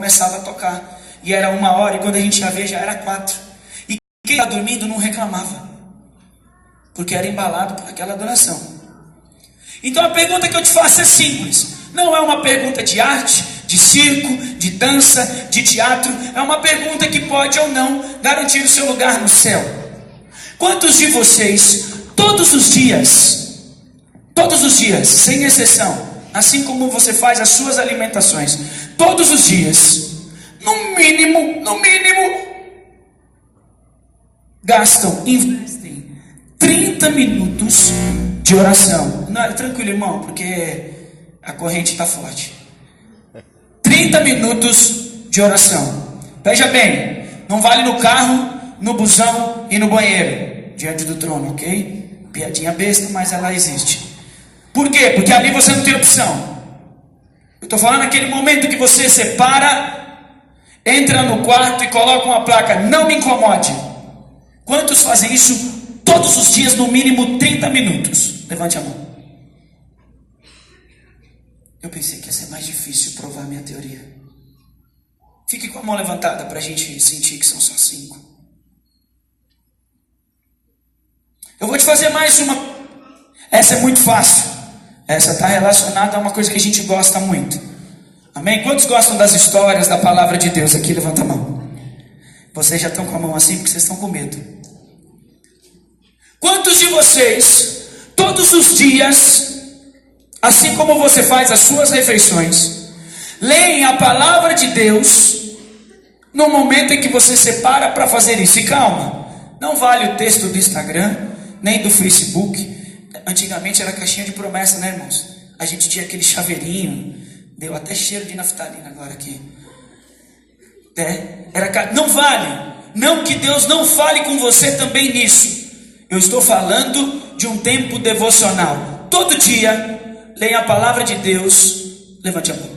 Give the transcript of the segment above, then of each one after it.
começava a tocar. E era 1 hora, e quando a gente ia ver já era 4. E quem estava dormindo não reclamava, porque era embalado por aquela adoração. Então a pergunta que eu te faço é simples. Não é uma pergunta de arte, de circo, de dança, de teatro. É uma pergunta que pode ou não garantir o seu lugar no céu. Quantos de vocês, todos os dias, sem exceção, assim como você faz as suas alimentações, todos os dias, no mínimo, investem 30 minutos de oração? Não, tranquilo, irmão, porque a corrente está forte. 30 minutos de oração. Veja bem, não vale no carro, no busão e no banheiro, diante do trono, ok? Piadinha besta, mas ela existe. Por quê? Porque ali você não tem opção. Eu estou falando naquele momento que você separa, entra no quarto e coloca uma placa: não me incomode. Quantos fazem isso todos os dias, no mínimo 30 minutos? Levante a mão. Eu pensei que ia ser mais difícil provar minha teoria. Fique com a mão levantada para a gente sentir que são só 5. Eu vou te fazer mais uma. Essa é muito fácil. Essa está relacionada a uma coisa que a gente gosta muito. Amém? Quantos gostam das histórias da palavra de Deus? Aqui, levanta a mão. Vocês já estão com a mão assim porque vocês estão com medo. Quantos de vocês, todos os dias, assim como você faz as suas refeições, leem a palavra de Deus no momento em que você separa para fazer isso? E calma, não vale o texto do Instagram, nem do Facebook. Antigamente era caixinha de promessa, né, irmãos? A gente tinha aquele chaveirinho, deu até cheiro de naftalina agora aqui. Não vale. Não que Deus não fale com você também nisso. Eu estou falando de um tempo devocional. Todo dia, leia a palavra de Deus. Levante a mão.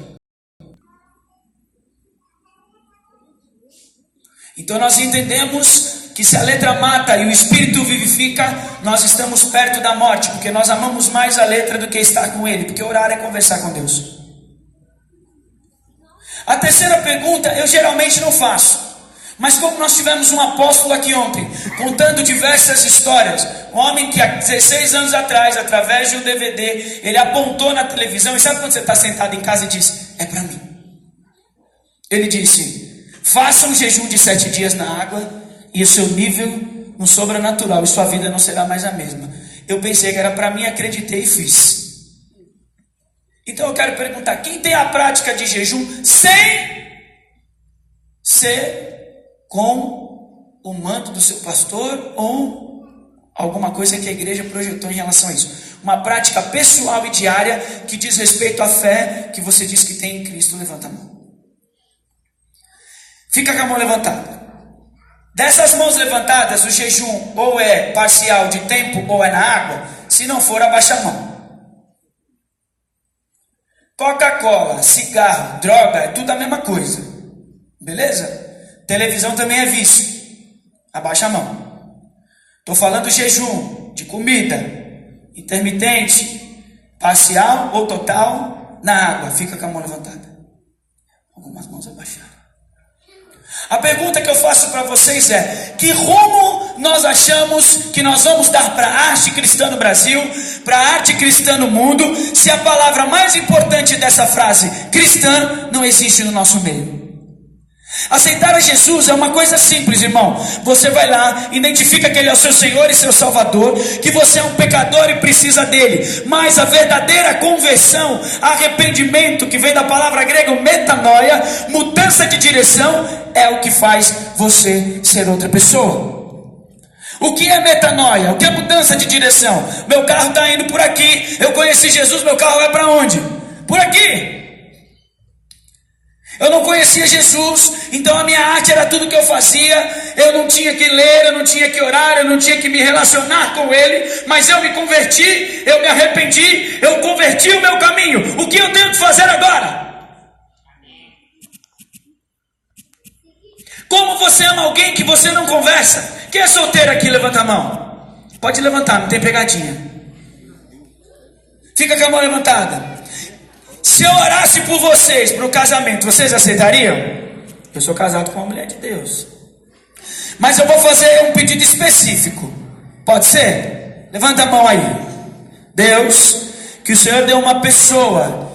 Então nós entendemos que se a letra mata e o espírito vivifica, nós estamos perto da morte, porque nós amamos mais a letra do que estar com ele, porque orar é conversar com Deus. A terceira pergunta eu geralmente não faço, mas como nós tivemos um apóstolo aqui ontem, contando diversas histórias, um homem que há 16 anos atrás, através de um DVD, ele apontou na televisão, e sabe quando você está sentado em casa e diz: é para mim? Ele disse: faça um jejum de 7 dias na água, e o seu nível no sobrenatural, e sua vida não será mais a mesma. Eu pensei que era para mim, acreditei e fiz. Então eu quero perguntar: quem tem a prática de jejum sem ser com o manto do seu pastor ou alguma coisa que a igreja projetou em relação a isso? Uma prática pessoal e diária que diz respeito à fé que você diz que tem em Cristo. Levanta a mão. Fica com a mão levantada. Dessas mãos levantadas, o jejum ou é parcial de tempo ou é na água. Se não for, abaixa a mão. Coca-Cola, cigarro, droga, é tudo a mesma coisa. Beleza? Televisão também é vício. Abaixa a mão. Estou falando jejum de comida, intermitente, parcial ou total, na água. Fica com a mão levantada. Algumas mãos abaixaram. A pergunta que eu faço para vocês é: que rumo nós achamos que nós vamos dar para a arte cristã no Brasil, para a arte cristã no mundo, se a palavra mais importante dessa frase, cristã, não existe no nosso meio? Aceitar a Jesus é uma coisa simples, irmão. Você vai lá, identifica que Ele é o seu Senhor e seu Salvador, que você é um pecador e precisa dEle. Mas a verdadeira conversão, arrependimento, que vem da palavra grega metanoia, mudança de direção, é o que faz você ser outra pessoa. O que é metanoia? O que é mudança de direção? Meu carro está indo por aqui, eu conheci Jesus, meu carro vai para onde? Por aqui. Eu não conhecia Jesus, então a minha arte era tudo que eu fazia. Eu não tinha que ler, eu não tinha que orar, eu não tinha que me relacionar com Ele. Mas eu me converti, eu me arrependi, eu converti o meu caminho. O que eu tenho que fazer agora? Como você ama alguém que você não conversa? Quem é solteiro aqui? Levanta a mão. Pode levantar, não tem pegadinha. Fica com a mão levantada. se eu orasse por vocês para o casamento, vocês aceitariam? Eu sou casado com uma mulher de Deus. Mas eu vou fazer um pedido específico. Pode ser? Levanta a mão aí. Deus, que o Senhor dê uma pessoa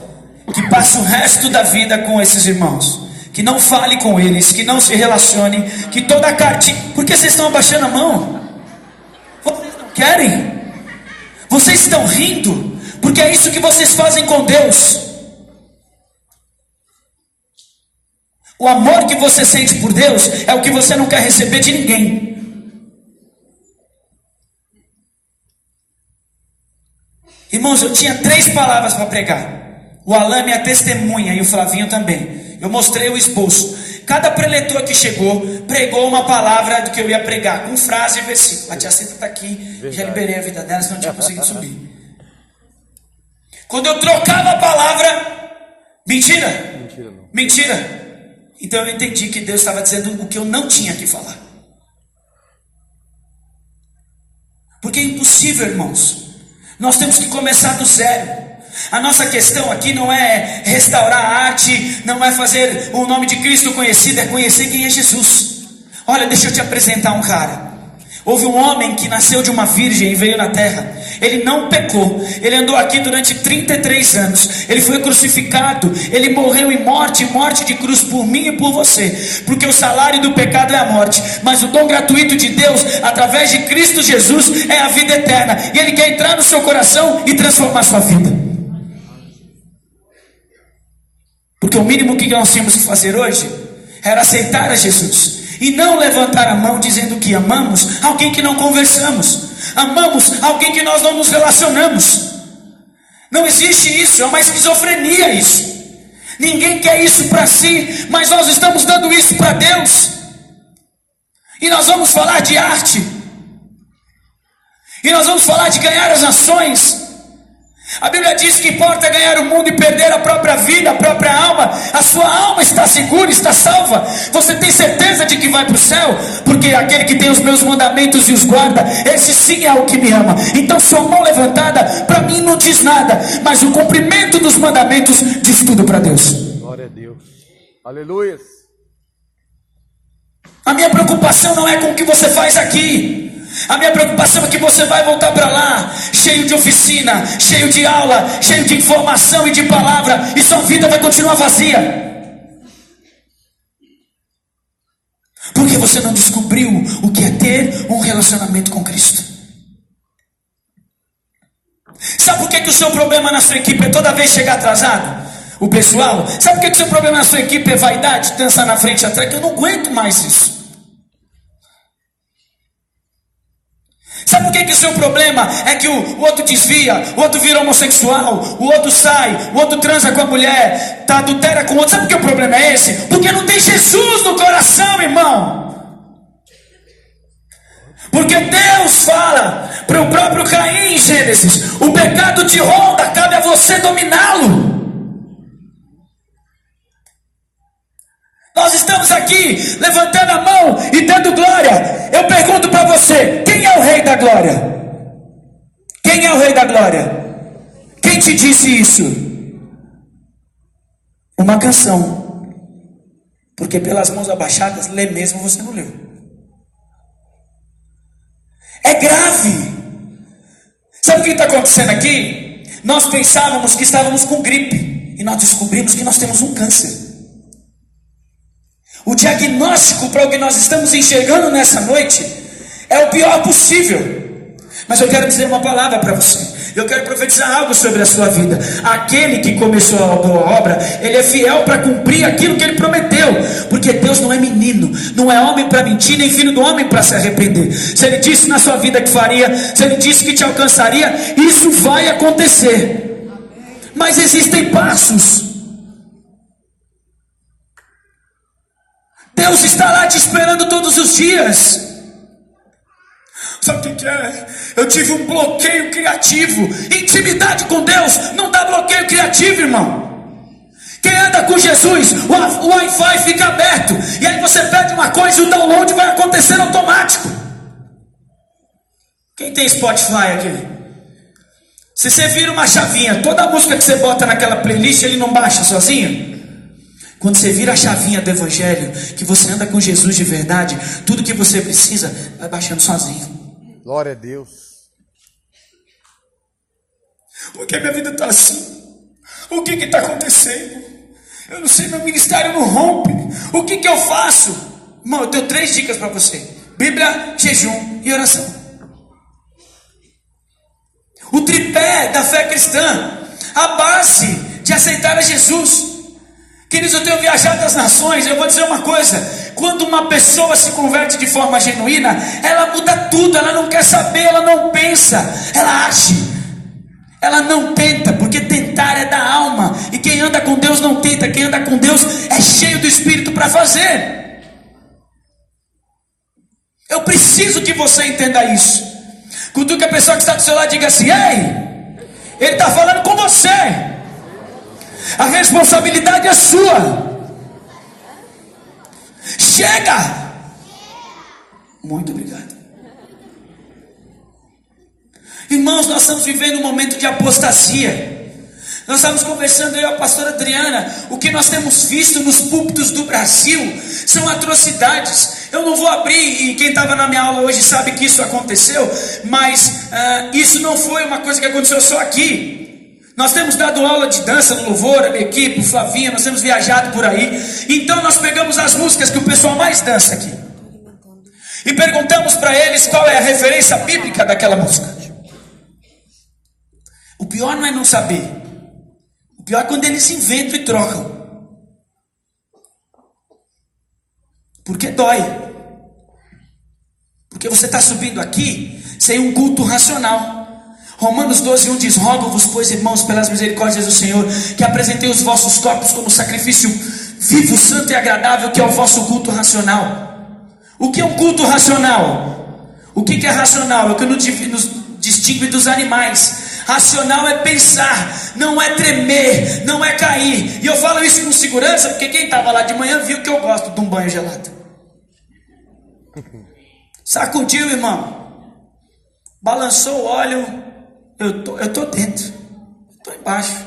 que passe o resto da vida com esses irmãos, que não fale com eles, que não se relacione, que toda a carta... Por que vocês estão abaixando a mão? Vocês não querem? Vocês estão rindo? Porque é isso que vocês fazem com Deus. O amor que você sente por Deus é o que você não quer receber de ninguém. Irmãos, eu tinha 3 palavras para pregar. O Alain, minha testemunha, e o Flavinho também. Eu mostrei o esboço. Cada preletor que chegou pregou uma palavra do que eu ia pregar, com frase e versículo. A tia Cita está aqui. Verdade. Já liberei a vida dela, senão não tinha conseguido subir. Quando eu trocava a palavra, mentira. Mentira. Então eu entendi que Deus estava dizendo o que eu não tinha que falar. Porque é impossível, irmãos. Nós temos que começar do zero. A nossa questão aqui não é restaurar a arte, não é fazer o nome de Cristo conhecido, é conhecer quem é Jesus. Olha, deixa eu te apresentar um cara. Houve um homem que nasceu de uma virgem e veio na terra. Ele não pecou. Ele andou aqui durante 33 anos. Ele foi crucificado. Ele morreu em morte de cruz por mim e por você. Porque o salário do pecado é a morte. Mas o dom gratuito de Deus, através de Cristo Jesus, é a vida eterna. E Ele quer entrar no seu coração e transformar a sua vida. Porque o mínimo que nós tínhamos que fazer hoje era aceitar a Jesus. E não levantar a mão dizendo que amamos alguém que não conversamos. Amamos alguém que nós não nos relacionamos. Não existe isso, é uma esquizofrenia isso. Ninguém quer isso para si, mas nós estamos dando isso para Deus. E nós vamos falar de arte. E nós vamos falar de ganhar as nações. A Bíblia diz que importa ganhar o mundo e perder a própria vida, a própria alma. A sua alma está segura, está salva. Você tem certeza de que vai para o céu? Porque aquele que tem os meus mandamentos e os guarda, esse sim é o que me ama. Então sua mão levantada para mim não diz nada, mas o cumprimento dos mandamentos diz tudo para Deus. Glória a Deus. Aleluia. A minha preocupação não é com o que você faz aqui. A minha preocupação é que você vai voltar para lá, cheio de oficina, cheio de aula, cheio de informação e de palavra, e sua vida vai continuar vazia. Porque você não descobriu o que é ter um relacionamento com Cristo. Sabe por que o seu problema na sua equipe é toda vez chegar atrasado? O pessoal, sabe por que o seu problema na sua equipe é vaidade, dançar na frente e atrás? Que eu não aguento mais isso. Sabe por que o seu problema é que o outro desvia, o outro vira homossexual, o outro sai, o outro transa com a mulher, adultera com o outro? Sabe por que o problema é esse? Porque não tem Jesus no coração, irmão. Porque Deus fala para o próprio Caim em Gênesis: o pecado te ronda, cabe a você dominá-lo. Nós estamos aqui levantando a mão e dando glória. Eu pergunto para você: quem é o Rei da Glória? Quem é o Rei da Glória? Quem te disse isso? Uma canção. Porque pelas mãos abaixadas, ler mesmo você não leu. É grave. Sabe o que está acontecendo aqui? Nós pensávamos que estávamos com gripe e nós descobrimos que nós temos um câncer. O diagnóstico para o que nós estamos enxergando nessa noite é o pior possível. Mas eu quero dizer uma palavra para você. Eu quero profetizar algo sobre a sua vida. Aquele que começou a boa obra, ele é fiel para cumprir aquilo que ele prometeu. Porque Deus não é menino, não é homem para mentir, nem filho do homem para se arrepender. Se ele disse na sua vida que faria, se ele disse que te alcançaria, isso vai acontecer. Mas existem passos. Deus está lá te esperando todos os dias. Sabe o que é? Eu tive um bloqueio criativo. Intimidade com Deus não dá bloqueio criativo, irmão. Quem anda com Jesus, o Wi-Fi fica aberto. E aí você pede uma coisa e o download vai acontecer automático. Quem tem Spotify aqui? Se você vira uma chavinha, toda música que você bota naquela playlist, ele não baixa sozinho? Quando você vira a chavinha do evangelho, que você anda com Jesus de verdade, tudo que você precisa vai baixando sozinho. Glória a Deus. Porque a minha vida está assim. O que está acontecendo? Eu não sei, meu ministério não rompe. O que eu faço? Irmão, eu tenho 3 dicas para você: Bíblia, jejum e oração. O tripé da fé cristã, a base de aceitar a Jesus. Queridos, eu tenho viajado às nações. Eu vou dizer uma coisa: quando uma pessoa se converte de forma genuína, ela muda tudo. Ela não quer saber, ela não pensa, ela age, ela não tenta, porque tentar é da alma, e quem anda com Deus não tenta. Quem anda com Deus é cheio do Espírito para fazer. Eu preciso que você entenda isso. Cutuque a pessoa que está do seu lado e diga assim: ei, ele está falando com você. A responsabilidade é sua. Chega. Muito obrigado. Irmãos, nós estamos vivendo um momento de apostasia. Nós estamos conversando, eu e a pastora Adriana, o que nós temos visto nos púlpitos do Brasil são atrocidades. Eu não vou abrir, e quem estava na minha aula hoje sabe que isso aconteceu, mas isso não foi uma coisa que aconteceu só aqui. Nós temos dado aula de dança no louvor, a minha equipe, o Flavinha, nós temos viajado por aí. Então nós pegamos as músicas que o pessoal mais dança aqui e perguntamos para eles qual é a referência bíblica daquela música. O pior não é não saber. O pior é quando eles inventam e trocam. Porque dói. Porque você está subindo aqui sem um culto racional. Romanos 12:1 diz: rogo-vos, pois, irmãos, pelas misericórdias do Senhor, que apresentei os vossos corpos como sacrifício vivo, santo e agradável, que é o vosso culto racional. O que é um culto racional? O que é racional? É o que nos distingue dos animais. Racional é pensar, não é tremer, não é cair. E eu falo isso com segurança, porque quem estava lá de manhã viu que eu gosto de um banho gelado. Sacudiu, irmão, balançou o óleo. Eu tô dentro, eu tô embaixo.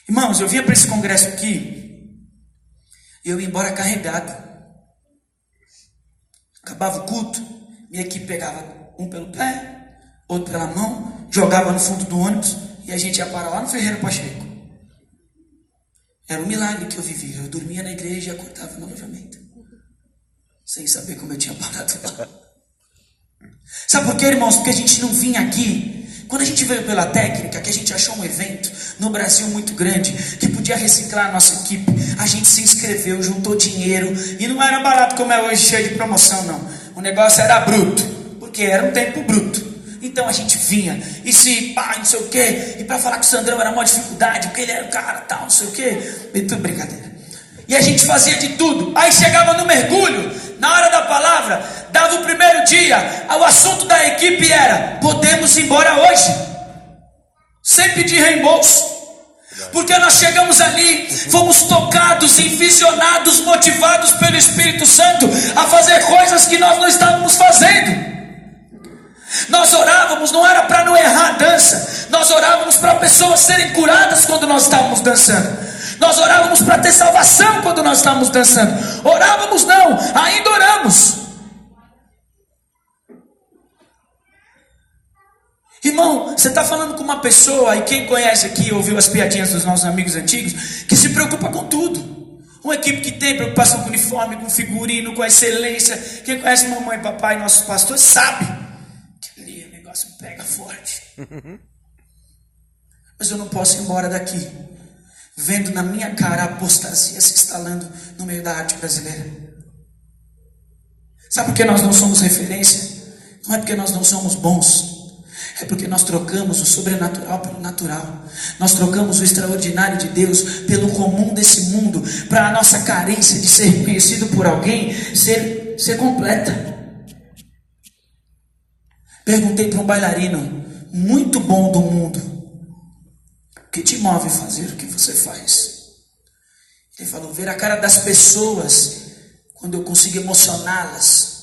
Irmãos, eu vinha para esse congresso aqui e eu ia embora carregado. Acabava o culto, minha equipe pegava um pelo pé, outro pela mão, jogava no fundo do ônibus e a gente ia parar lá no Ferreira Pacheco. Era um milagre que eu vivia. Eu dormia na igreja e acordava no alojamento, sem saber como eu tinha parado lá. Sabe por quê, irmãos? Porque a gente não vinha aqui. Quando a gente veio pela técnica, que a gente achou um evento no Brasil muito grande, que podia reciclar a nossa equipe, a gente se inscreveu, juntou dinheiro, e não era barato como é hoje, cheio de promoção, não. O negócio era bruto, porque era um tempo bruto. Então a gente vinha, e se pá, não sei o quê, e para falar que o Sandrão era uma dificuldade, porque ele era o cara tal, não sei o quê, e tudo brincadeira. E a gente fazia de tudo. Aí chegava no mergulho, na hora da palavra, dava o primeiro dia, o assunto da equipe era: podemos ir embora hoje, sem pedir reembolso. Porque nós chegamos ali, fomos tocados, envisionados, motivados pelo Espírito Santo a fazer coisas que nós não estávamos fazendo. Nós orávamos, não era para não errar a dança, nós orávamos para pessoas serem curadas quando nós estávamos dançando. Nós orávamos para ter salvação quando nós estávamos dançando. Orávamos não, ainda oramos. Irmão, você está falando com uma pessoa, e quem conhece aqui, ouviu as piadinhas dos nossos amigos antigos, que se preocupa com tudo. Uma equipe que tem preocupação com uniforme, com figurino, com a excelência. Quem conhece mamãe, papai, nossos pastores, sabe que ali o negócio pega forte. Mas eu não posso ir embora daqui vendo na minha cara a apostasia se instalando no meio da arte brasileira. Sabe por que nós não somos referência? Não é porque nós não somos bons, é porque nós trocamos o sobrenatural pelo natural. Nós trocamos o extraordinário de Deus pelo comum desse mundo, para a nossa carência de ser reconhecido por alguém ser completa. Perguntei para um bailarino muito bom do mundo: o que te move a fazer o que você faz? Ele falou: ver a cara das pessoas quando eu consigo emocioná-las.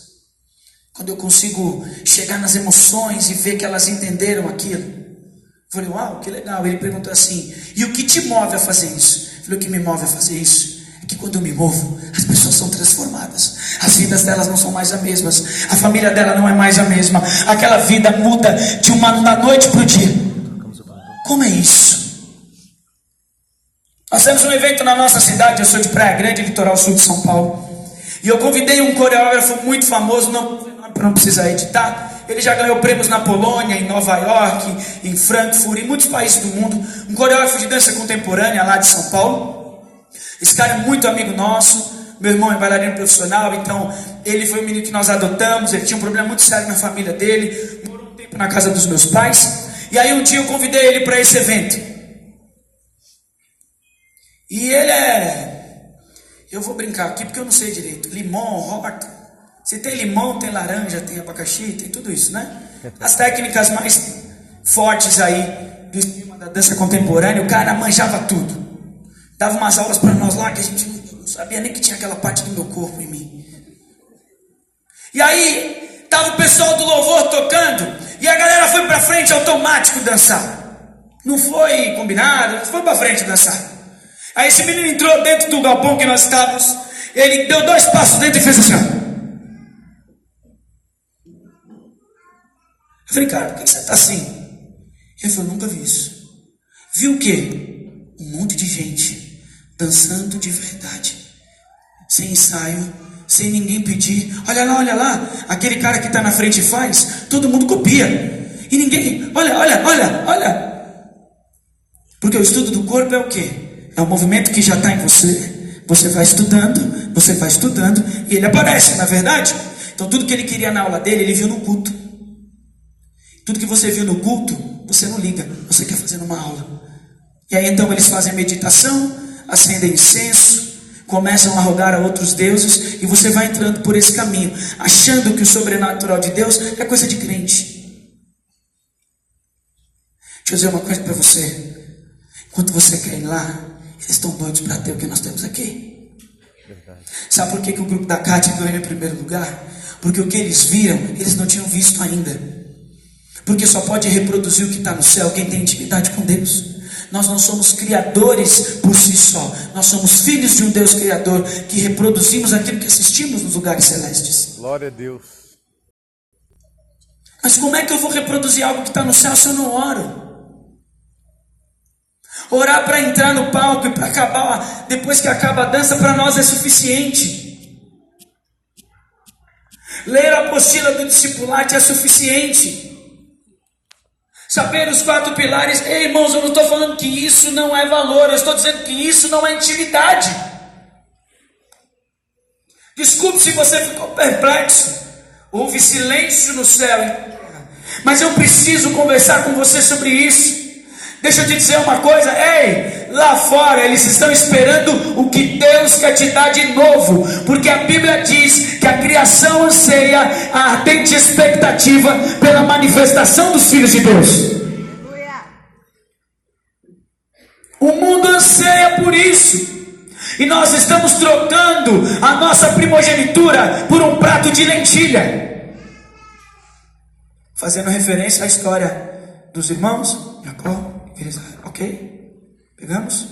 Quando eu consigo chegar nas emoções e ver que elas entenderam aquilo. Eu falei, uau, que legal. Ele perguntou assim, e o que te move a fazer isso? Eu falei, o que me move a fazer isso é que quando eu me movo, as pessoas são transformadas. As vidas delas não são mais as mesmas. A família dela não é mais a mesma. Aquela vida muda da noite para o dia. Como é isso? Nós temos um evento na nossa cidade, eu sou de Praia Grande, litoral sul de São Paulo. E eu convidei um coreógrafo muito famoso, não precisa editar. Ele já ganhou prêmios na Polônia, em Nova York, em Frankfurt, em muitos países do mundo. Um coreógrafo de dança contemporânea lá de São Paulo. Esse cara é muito amigo nosso. Meu irmão é bailarino profissional, então ele foi um menino que nós adotamos. Ele tinha um problema muito sério na família dele. Morou um tempo na casa dos meus pais. E aí um dia eu convidei ele para esse evento. E ele eu vou brincar aqui porque eu não sei direito. Limão, roca. Se tem limão, tem laranja, tem abacaxi, tem tudo isso, né? As técnicas mais fortes aí do esquema da dança contemporânea, o cara manjava tudo. Dava umas aulas para nós lá que a gente não sabia nem que tinha aquela parte do meu corpo em mim. E aí, tava o pessoal do louvor tocando, e a galera foi pra frente automático dançar. Não foi combinado, foi pra frente dançar. Aí esse menino entrou dentro do galpão que nós estávamos, ele deu 2 passos dentro e fez assim, ó. Eu falei, cara, por que você está assim? Ele falou, nunca vi isso. Viu o quê? Um monte de gente dançando de verdade, sem ensaio, sem ninguém pedir. Olha lá, aquele cara que está na frente faz, todo mundo copia. E ninguém, olha. Porque o estudo do corpo é o quê? É um movimento que já está em você. Você vai estudando, e ele aparece, na verdade. Então tudo que ele queria na aula dele, ele viu no culto. Tudo que você viu no culto, você não liga, você quer fazer numa aula. E aí então eles fazem meditação, acendem incenso, começam a rogar a outros deuses, e você vai entrando por esse caminho, achando que o sobrenatural de Deus é coisa de crente. Deixa eu dizer uma coisa para você. Enquanto você quer ir lá, eles estão doidos para ter o que nós temos aqui. Verdade. Sabe por que o grupo da Cátia ganhou em primeiro lugar? Porque o que eles viram, eles não tinham visto ainda. Porque só pode reproduzir o que está no céu quem tem intimidade com Deus. Nós não somos criadores por si só. Nós somos filhos de um Deus criador que reproduzimos aquilo que assistimos nos lugares celestes. Glória a Deus. Mas como é que eu vou reproduzir algo que está no céu se eu não oro? Orar para entrar no palco e para acabar, depois que acaba a dança, para nós é suficiente. Ler a apostila do discipulado é suficiente. Saber os 4 pilares. Ei, irmãos, eu não estou falando que isso não é valor, eu estou dizendo que isso não é intimidade. Desculpe se você ficou perplexo. Houve silêncio no céu, mas eu preciso conversar com você sobre isso. Deixa eu te dizer uma coisa, ei, lá fora eles estão esperando o que Deus quer te dar de novo, porque a Bíblia diz que a criação anseia a ardente expectativa pela manifestação dos filhos de Deus. O mundo anseia por isso, e nós estamos trocando a nossa primogenitura por um prato de lentilha, fazendo referência à história dos irmãos Jacó. Ok? Pegamos?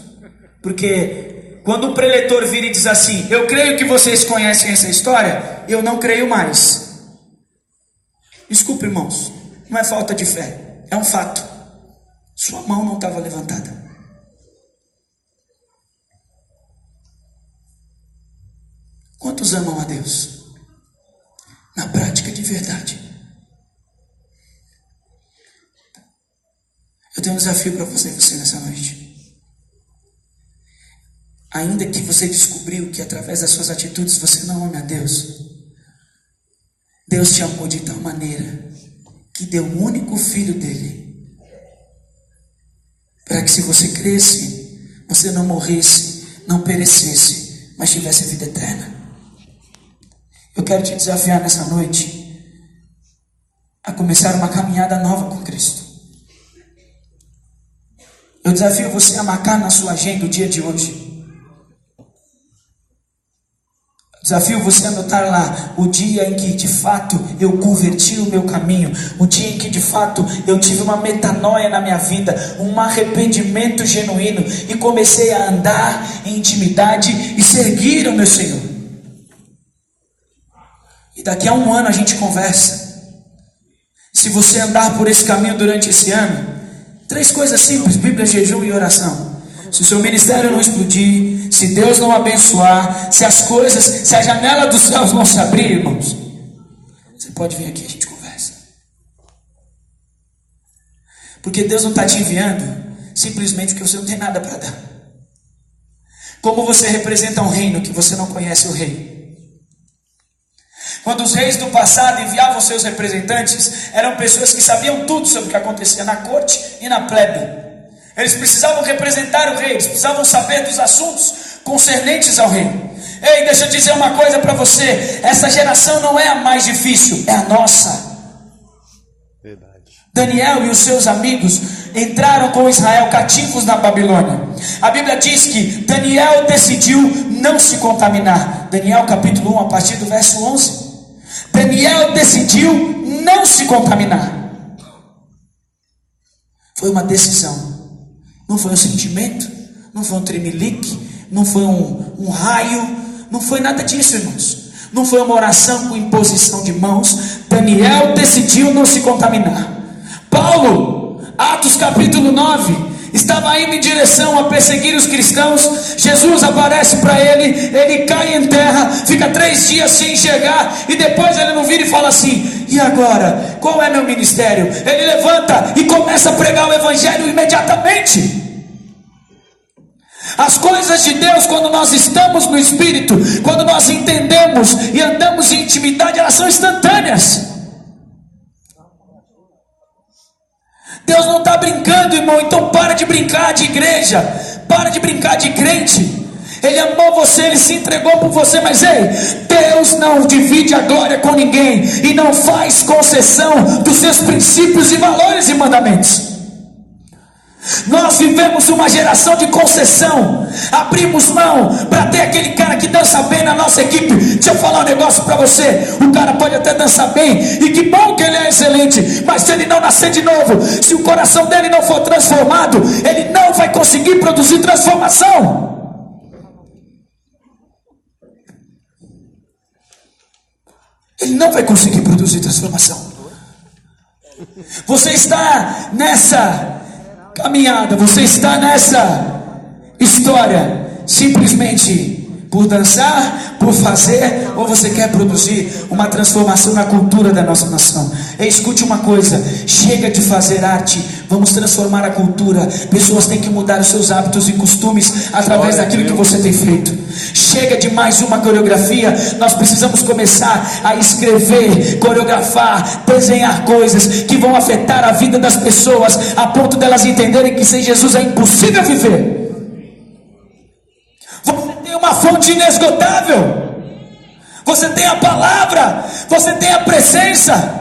Porque quando o preletor vira e diz assim, eu creio que vocês conhecem essa história, eu não creio mais. Desculpe, irmãos, não é falta de fé, é um fato. Sua mão não estava levantada. Quantos amam a Deus? Na prática de verdade. Eu tenho um desafio para você nessa noite. Ainda que você descobriu que através das suas atitudes você não ama a Deus, Deus te amou de tal maneira que deu o único filho dele, para que se você cresce, você não morresse, não perecesse, mas tivesse vida eterna. Eu quero te desafiar nessa noite a começar uma caminhada nova com Cristo. Eu desafio você a marcar na sua agenda o dia de hoje. Eu Desafio você a anotar lá o dia em que de fato eu converti o meu caminho, o dia em que de fato eu tive uma metanoia na minha vida, um arrependimento genuíno e comecei a andar em intimidade e seguir o meu Senhor. E daqui a um ano a gente conversa. Se você andar por esse caminho durante esse ano, 3 coisas simples: Bíblia, jejum e oração. Se o seu ministério não explodir, se Deus não abençoar, se a janela dos céus não se abrir, irmãos, você pode vir aqui, a gente conversa. Porque Deus não está te enviando simplesmente porque você não tem nada para dar. Como você representa um reino que você não conhece o rei? Quando os reis do passado enviavam seus representantes, eram pessoas que sabiam tudo sobre o que acontecia na corte e na plebe. Eles precisavam representar o rei, eles precisavam saber dos assuntos concernentes ao rei. Ei, deixa eu dizer uma coisa para você: essa geração não é a mais difícil, é a nossa. Verdade. Daniel e os seus amigos entraram com Israel cativos na Babilônia. A Bíblia diz que Daniel decidiu não se contaminar. Daniel capítulo 1, a partir do verso 11. Daniel decidiu não se contaminar. Foi uma decisão. Não foi um sentimento, não foi um tremelique, não foi um raio, não foi nada disso, irmãos. Não foi uma oração com imposição de mãos. Daniel decidiu não se contaminar. Paulo, Atos capítulo 9, estava indo em direção a perseguir os cristãos. Jesus aparece para ele, ele cai em terra, fica 3 dias sem enxergar, e depois ele não vira e fala assim: e agora? Qual é meu ministério? Ele levanta e começa a pregar o evangelho imediatamente. As coisas de Deus, quando nós estamos no Espírito, quando nós entendemos e andamos em intimidade, elas são instantâneas. Deus não está brincando, irmão. Então para de brincar de igreja, para de brincar de crente. Ele amou você, ele se entregou por você. Mas ei, Deus não divide a glória com ninguém e não faz concessão dos seus princípios e valores e mandamentos. Nós vivemos uma geração de concessão. Abrimos mão para ter aquele cara que dança bem na nossa equipe. Deixa eu falar um negócio para você: o cara pode até dançar bem, e que bom que ele é excelente, mas se ele não nascer de novo, se o coração dele não for transformado, ele não vai conseguir produzir transformação. Ele não vai conseguir produzir transformação. Você está nessa caminhada, você está nessa história simplesmente por dançar, por fazer, ou você quer produzir uma transformação na cultura da nossa nação? Escute uma coisa: chega de fazer arte, vamos transformar a cultura. Pessoas têm que mudar os seus hábitos e costumes através daquilo que você tem feito. Chega de mais uma coreografia. Nós precisamos começar a escrever, coreografar, desenhar coisas que vão afetar a vida das pessoas, a ponto delas entenderem que sem Jesus é impossível viver. Você tem uma fonte inesgotável, você tem a palavra, você tem a presença.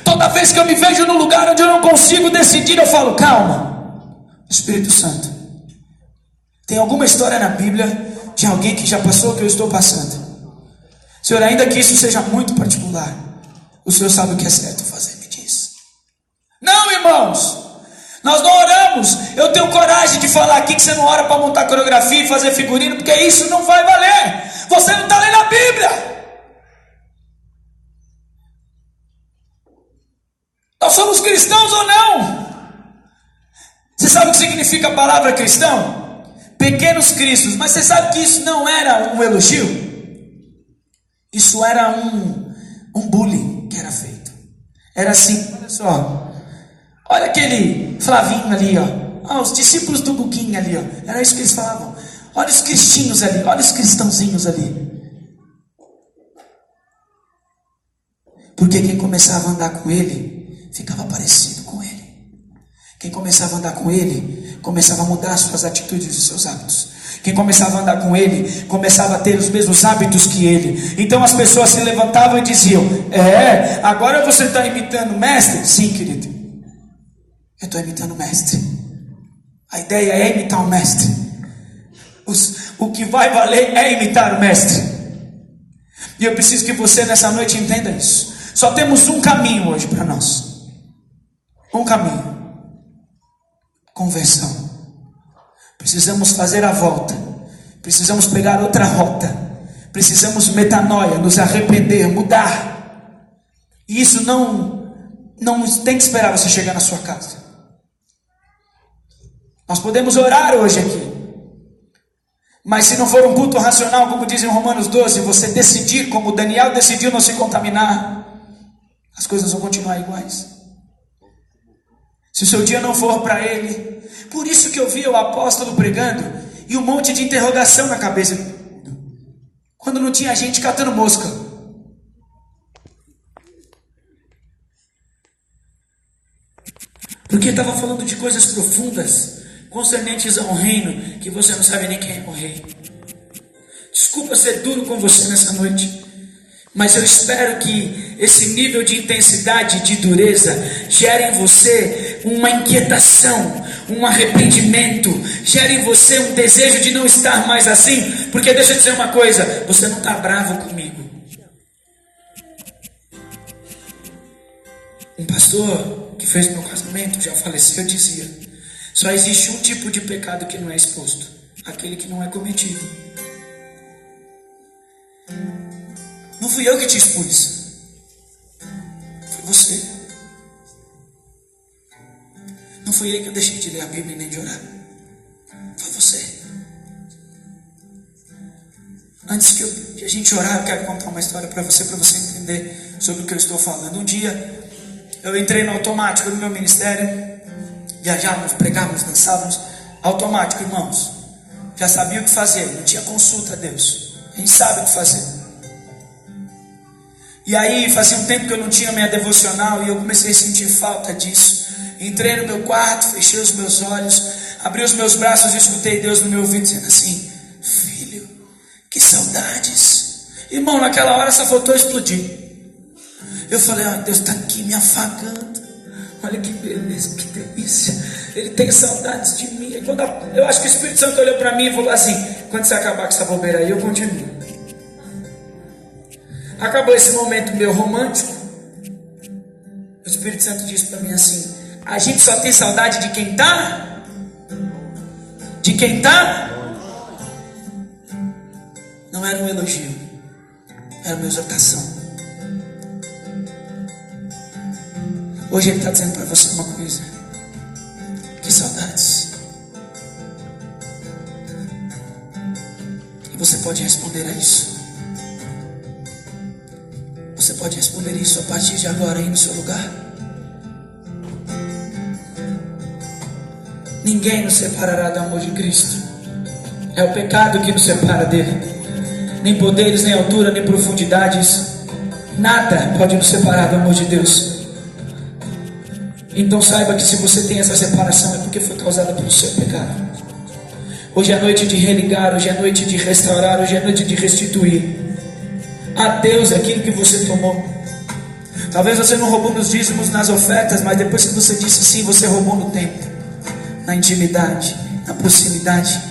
Toda vez que eu me vejo num lugar onde eu não consigo decidir, eu falo: calma, Espírito Santo. Tem alguma história na Bíblia de alguém que já passou o que eu estou passando? Senhor, ainda que isso seja muito particular, o Senhor sabe o que é certo fazer, me diz. Não, irmãos, nós não oramos. Eu tenho coragem de falar aqui que você não ora para montar coreografia e fazer figurino, porque isso não vai valer. Você não está lendo a Bíblia. Nós somos cristãos ou não? Você sabe o que significa a palavra cristão? Pequenos cristos. Mas você sabe que isso não era um elogio? Isso era um bullying que era feito. Era assim: olha só, olha aquele Flavinho ali, ó, os discípulos do Buguinho ali, ó. Era isso que eles falavam. Olha os cristinhos ali, olha os cristãozinhos ali. Porque quem começava a andar com ele ficava parecido com ele. Quem começava a andar com ele começava a mudar suas atitudes e seus hábitos. Quem começava a andar com ele começava a ter os mesmos hábitos que ele. Então as pessoas se levantavam e diziam: agora você está imitando o mestre? Sim, querido, eu estou imitando o mestre. A ideia é imitar o mestre. O que vai valer é imitar o mestre. E eu preciso que você nessa noite entenda isso. Só temos um caminho hoje para nós. Um caminho. Conversão. Precisamos fazer a volta. Precisamos pegar outra rota. Precisamos metanoia, nos arrepender, mudar. E isso não tem que esperar você chegar na sua casa. Nós podemos orar hoje aqui. Mas se não for um culto racional, como diz em Romanos 12, você decidir, como Daniel decidiu não se contaminar, as coisas vão continuar iguais. Se o seu dia não for para ele. Por isso que eu vi o apóstolo pregando e um monte de interrogação na cabeça. Quando não tinha gente catando mosca. Porque estava falando de coisas profundas, concernentes ao reino, que você não sabe nem quem é o rei. Desculpa ser duro com você nessa noite, mas eu espero que esse nível de intensidade, de dureza, gere em você uma inquietação, um arrependimento, gere em você um desejo de não estar mais assim. Porque deixa eu dizer uma coisa, você não está bravo comigo. Um pastor que fez meu casamento, já faleceu, dizia: só existe um tipo de pecado que não é exposto, aquele que não é cometido. Não fui eu que te expus, foi você. Não fui eu que eu deixei de ler a Bíblia nem de orar, foi você. Antes que a gente orar, eu quero contar uma história para você entender sobre o que eu estou falando. Um dia eu entrei no automático no meu ministério, viajávamos, pregávamos, dançávamos, automático, irmãos. Já sabia o que fazer, não tinha consulta a Deus. A gente sabe o que fazer. E aí fazia um tempo que eu não tinha minha devocional e eu comecei a sentir falta disso. Entrei no meu quarto, fechei os meus olhos, abri os meus braços e escutei Deus no meu ouvido dizendo assim: filho, que saudades. Irmão, naquela hora só faltou explodir. Eu falei: Deus está aqui me afagando. Olha que beleza, que delícia. Ele tem saudades de mim. Eu acho que o Espírito Santo olhou para mim e falou assim: quando você acabar com essa bobeira aí, eu continuo. Acabou esse momento meu romântico. O Espírito Santo disse para mim assim: a gente só tem saudade de quem está? De quem está? Não era um elogio, era uma exortação. Hoje ele está dizendo para você uma coisa: que saudades. E você pode responder a isso. Você pode responder isso a partir de agora aí no seu lugar. Ninguém nos separará do amor de Cristo. É o pecado que nos separa dele. Nem poderes, nem altura, nem profundidades. Nada pode nos separar do amor de Deus. Então saiba que se você tem essa separação é porque foi causada pelo seu pecado. Hoje é noite de religar, hoje é noite de restaurar, hoje é noite de restituir a Deus aquilo que você tomou. Talvez você não roubou nos dízimos, nas ofertas, mas depois que você disse sim, você roubou no tempo, na intimidade, na proximidade.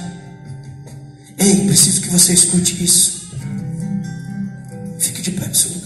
Ei, preciso que você escute isso. Fique de pé no seu lugar.